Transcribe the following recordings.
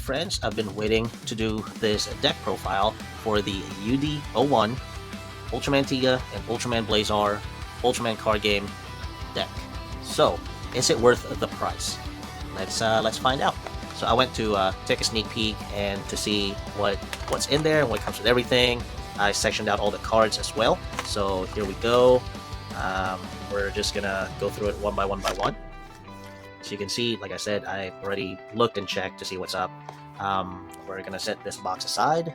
friends, I've been waiting to do this deck profile for the UD01 Ultraman Tiga and Ultraman Blazar Ultraman card game deck. So, is it worth the price? Let's find out. So I went to take a sneak peek and to see what's in there and what comes with everything. I sectioned out all the cards as well. So here we go. We're just gonna go through it one by one. So you can see, like I said, I already looked and checked to see what's up. We're gonna set this box aside,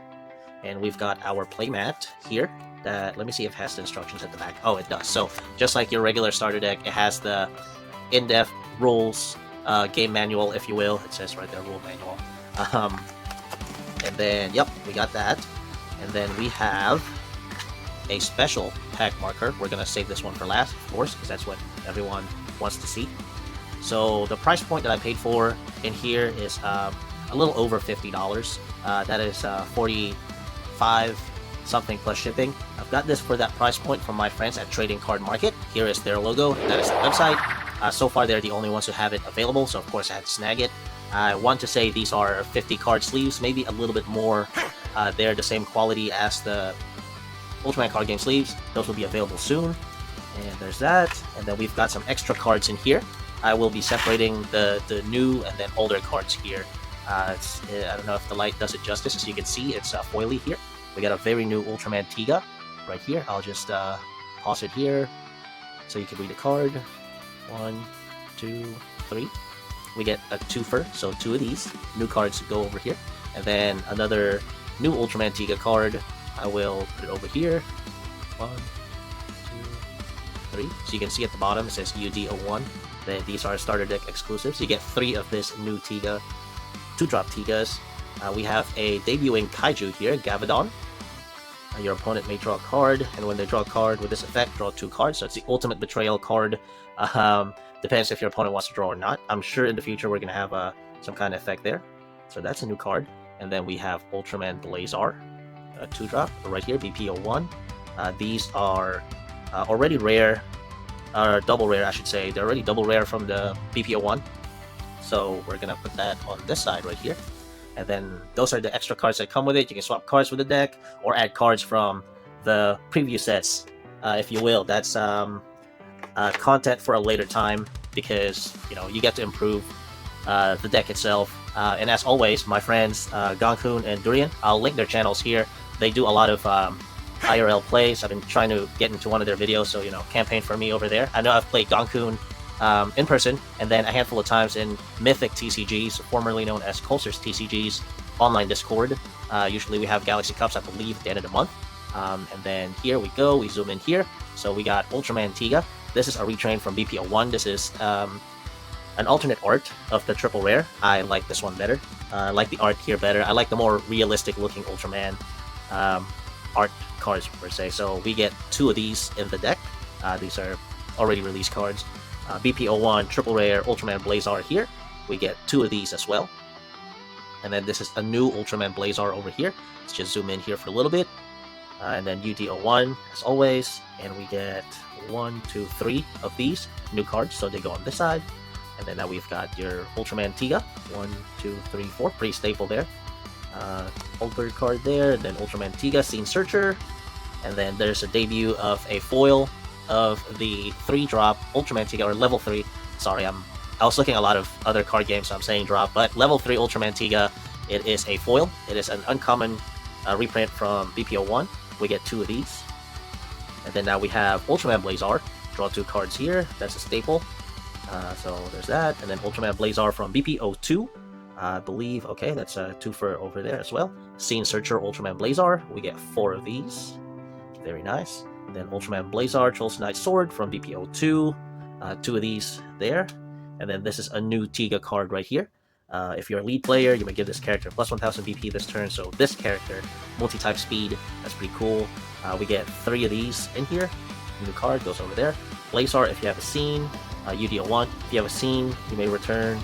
and we've got our playmat here. That, let me see if it has the instructions at the back. Oh, it does. So just like your regular starter deck, it has the in-depth rules, game manual, if you will. It says right there, rule manual. And then, yep, we got that. And then we have a special pack marker. We're gonna save this one for last, of course, because that's what everyone wants to see. So the price point that I paid for in here is a little over $50. That is 45 something plus shipping. I've got this for that price point from my friends at Trading Card Market. Here is their logo. That is the website. So far, they're the only ones who have it available, so of course I had to snag it. I want to say these are 50 card sleeves, maybe a little bit more. They're the same quality as the Ultraman card game sleeves. Those will be available soon. And there's that. And then we've got some extra cards in here. I will be separating the new and then older cards here. I don't know if the light does it justice. As you can see, it's foily here. We got a very new Ultraman Tiga right here. I'll just pause it here so you can read the card. 1, 2, 3. We get a twofer, so 2 of these new cards go over here. And then another new Ultraman Tiga card. I will put it over here. 1, 2, 3. So you can see at the bottom it says UD01. Then these are starter deck exclusives. You get 3 of this new Tiga, 2-drop Tigas. We have a debuting Kaiju here, Gavadon. Your opponent may draw a card, and when they draw a card with this effect, draw 2 cards. So it's the ultimate betrayal card. Depends if your opponent wants to draw or not. I'm sure in the future we're going to have some kind of effect there. So that's a new card. And then we have Ultraman Blazar, 2-drop, right here, BP01. These are already rare, or double rare I should say. They're already double rare from the BP01. So we're going to put that on this side right here. And then those are the extra cards that come with it. You can swap cards with the deck or add cards from the previous sets, if you will. That's content for a later time because, you know, you get to improve the deck itself. And as always, my friends Gonkun and Durian, I'll link their channels here. They do a lot of IRL plays. I've been trying to get into one of their videos, so, you know, campaign for me over there. I know I've played Gonkun in person, and then a handful of times in Mythic TCGs, formerly known as Coulter's TCGs, online Discord. Usually we have Galaxy Cups, I believe, at the end of the month. And then here we go, we zoom in here. So we got Ultraman Tiga. This is a retrain from BP01. This is an alternate art of the triple rare. I like this one better. I like the art here better. I like the more realistic looking Ultraman art cards per se. So we get 2 of these in the deck. These are already released cards. BP01 triple rare Ultraman Blazar here. We get 2 of these as well. And then this is a new Ultraman Blazar over here. Let's just zoom in here for a little bit. And then UD01 as always. And we get 1, 2, 3 of these new cards. So they go on this side. And then now we've got your Ultraman Tiga. 1, 2, 3, 4. Pretty staple there. Older card there. And then Ultraman Tiga Scene Searcher. And then there's a debut of a foil of the 3-drop Ultraman Tiga, or level 3. Sorry, I was looking at a lot of other card games, so I'm saying drop, but level 3 Ultraman Tiga, it is a foil. It is an uncommon reprint from BP01. We get 2 of these. And then now we have Ultraman Blazar. Draw 2 cards here. That's a staple. So there's that. And then Ultraman Blazar from BP02. I believe, okay, that's a 2-fer over there as well. Scene Searcher Ultraman Blazar. We get 4 of these. Very nice. Then Ultraman Blazar Troll's Knight Sword from BP02, 2 of these there. And then this is a new Tiga card right here. If you're a lead player, you may give this character plus 1000 BP this turn. So this character, multi-type speed, that's pretty cool. We get 3 of these in here. New card goes over there. Blazar, if you have a scene, UD01. If you have a scene, you may return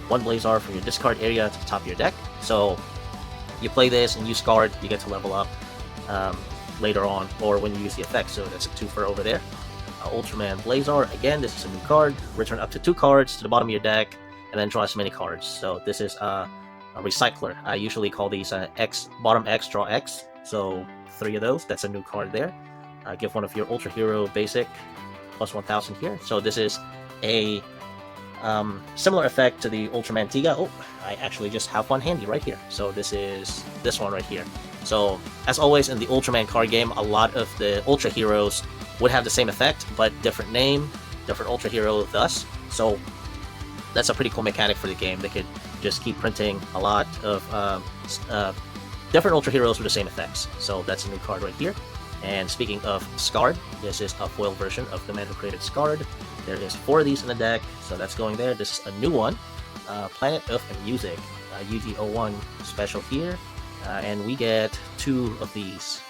1 Blazar from your discard area to the top of your deck. So you play this and use card, you get to level up later on, or when you use the effect. So that's a 2-fer over there. Ultraman Blazar, again, this is a new card. Return up to 2 cards to the bottom of your deck, and then draw as many cards. So this is a recycler. I usually call these X, bottom X, draw X. So 3 of those. That's a new card there. Give one of your Ultra Hero basic plus 1000 here. So this is a similar effect to the Ultraman Tiga. Oh, I actually just have one handy right here. So this is this one right here. So as always in the Ultraman card game, a lot of the Ultra Heroes would have the same effect, but different name, different Ultra Hero thus. So that's a pretty cool mechanic for the game. They could just keep printing a lot of different Ultra Heroes with the same effects. So that's a new card right here. And speaking of Scarred, this is a foil version of the man who created Scarred. There is 4 of these in the deck, so that's going there. This is a new one, Planet of Music, UD01 special here, and we get 2 of these.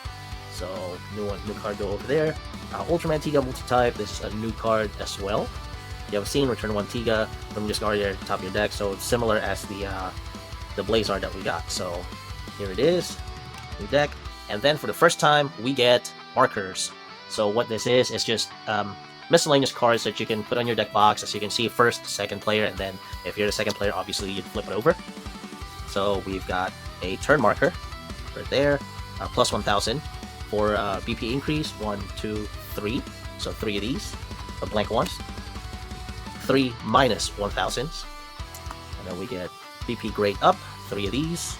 So new card go over there. Ultraman Tiga multi-type. This is a new card as well. You have seen return 1 Tiga from your discard area to top of your deck, so it's similar as the Blazar that we got. So here it is, new deck. And then for the first time, we get markers. So what this is just miscellaneous cards that you can put on your deck box. As you can see, first, second player, and then if you're the second player, obviously you'd flip it over. So we've got a turn marker right there, plus 1000 for BP increase, 1, 2, 3. So 3 of these, the blank ones. 3 minus 1000s. And then we get BP grade up, 3 of these.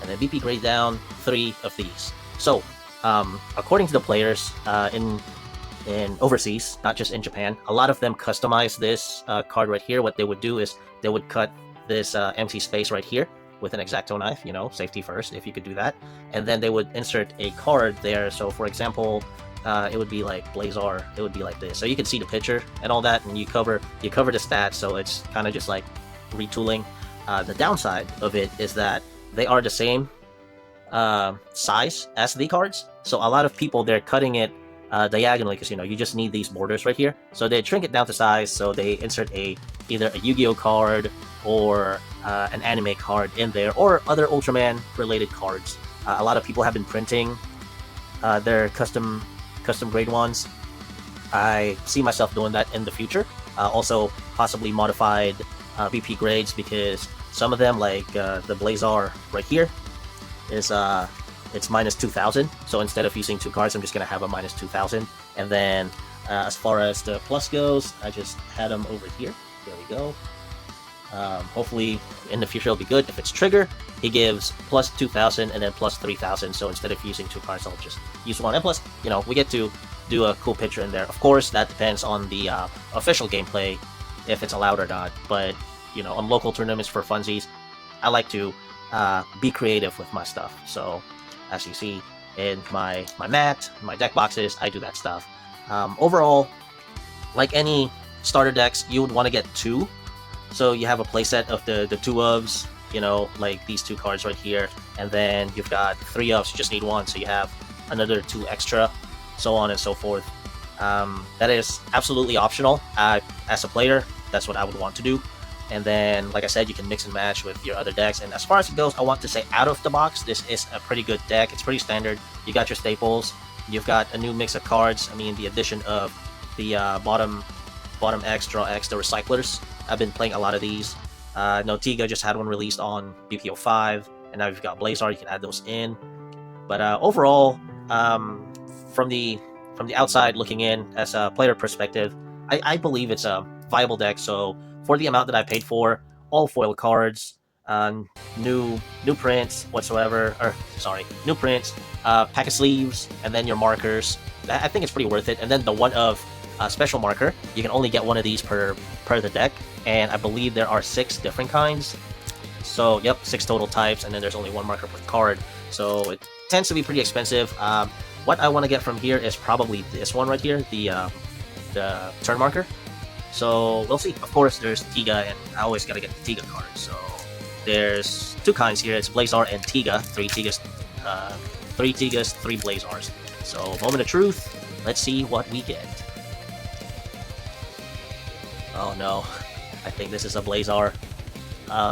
And then BP grade down, 3 of these. So, according to the players in overseas, not just in Japan, a lot of them customize this card right here. What they would do is they would cut this empty space right here with an X-Acto knife, you know, safety first, if you could do that. And then they would insert a card there. So, for example, it would be like Blazar. It would be like this. So you can see the picture and all that, and you cover the stats. So it's kind of just like retooling. The downside of it is that they are the same size as the cards. So a lot of people, they're cutting it diagonally because, you know, you just need these borders right here. So they shrink it down to size. So they insert either a Yu-Gi-Oh card or an anime card in there, or other Ultraman related cards. A lot of people have been printing their custom grade ones. I see myself doing that in the future. Also possibly modified BP grades, because some of them, like the Blazar right here, is it's minus 2000. So instead of using 2 cards, I'm just gonna have a minus 2000. And then as far as the plus goes, I just had them over here. There we go. Hopefully in the future it'll be good. If it's trigger, he gives plus 2000 and then plus 3000. So instead of using 2 cards, I'll just use 1. And plus, you know, we get to do a cool picture in there. Of course, that depends on the official gameplay, if it's allowed or not. But, you know, on local tournaments for funsies, I like to be creative with my stuff. So as you see in my mat, my deck boxes, I do that stuff. Overall, like any starter decks, you would want to get 2. So you have a playset of the 2 ofs, you know, like these 2 cards right here, and then you've got 3 ofs, you just need 1, so you have another 2 extra, so on and so forth. That is absolutely optional. As a player, that's what I would want to do. And then, like I said, you can mix and match with your other decks. And as far as it goes, I want to say out of the box, this is a pretty good deck. It's pretty standard. You got your staples. You've got a new mix of cards. I mean, the addition of the bottom X, draw X, the recyclers. I've been playing a lot of these. No, Tiga just had one released on BPO 5, and now you've got Blazar. You can add those in. But overall, from the outside looking in, as a player perspective, I believe it's a viable deck. So for the amount that I paid for, all foil cards, new prints whatsoever, or sorry, new prints, pack of sleeves, and then your markers. I think it's pretty worth it. And then the 1 of special marker, you can only get 1 of these per the deck, and I believe there are 6 different kinds. So yep, 6 total types, and then there's only 1 marker per card. So it tends to be pretty expensive. What I want to get from here is probably this one right here, the turn marker. So we'll see. Of course, there's Tiga, and I always gotta get the Tiga card. So there's 2 kinds here. It's Blazar and Tiga. 3 Tigas, 3 Blazars. So moment of truth. Let's see what we get. Oh no, I think this is a Blazar,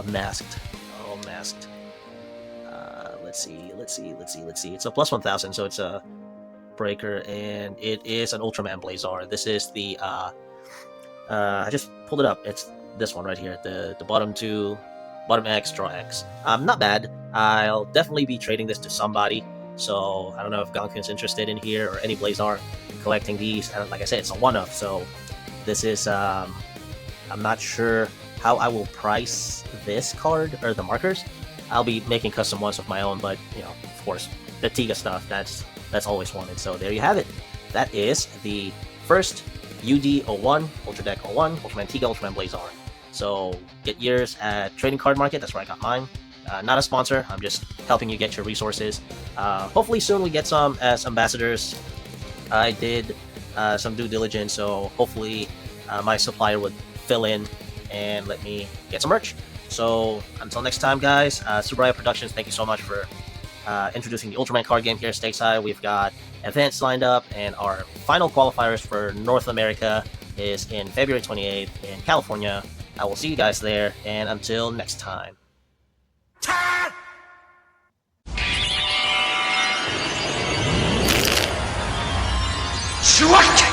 masked. Oh, masked. Let's see. It's a plus 1000, so it's a breaker, and it is an Ultraman Blazar. This is the I just pulled it up. It's this one right here. The bottom 2 bottom X, draw X. Not bad. I'll definitely be trading this to somebody. So I don't know if Gankun's interested in here or any Blazar collecting these. And like I said, it's a one-of. So this is, I'm not sure how I will price this card or the markers. I'll be making custom ones of my own, but you know, of course, the Tiga stuff, that's always wanted. So there you have it. That is the first UD01, Ultra Deck 01, Ultraman Tiga, Ultraman Blazar. So get yours at Trading Card Market. That's where I got mine. Not a sponsor. I'm just helping you get your resources. Hopefully soon we get some as ambassadors. I did some due diligence, so hopefully my supplier would fill in and let me get some merch. So until next time, guys, Subraya Productions, thank you so much for introducing the Ultraman card game here stateside. We've got events lined up, and our final qualifiers for North America is in February 28th in California. I will see you guys there, and until next time. Shwatch!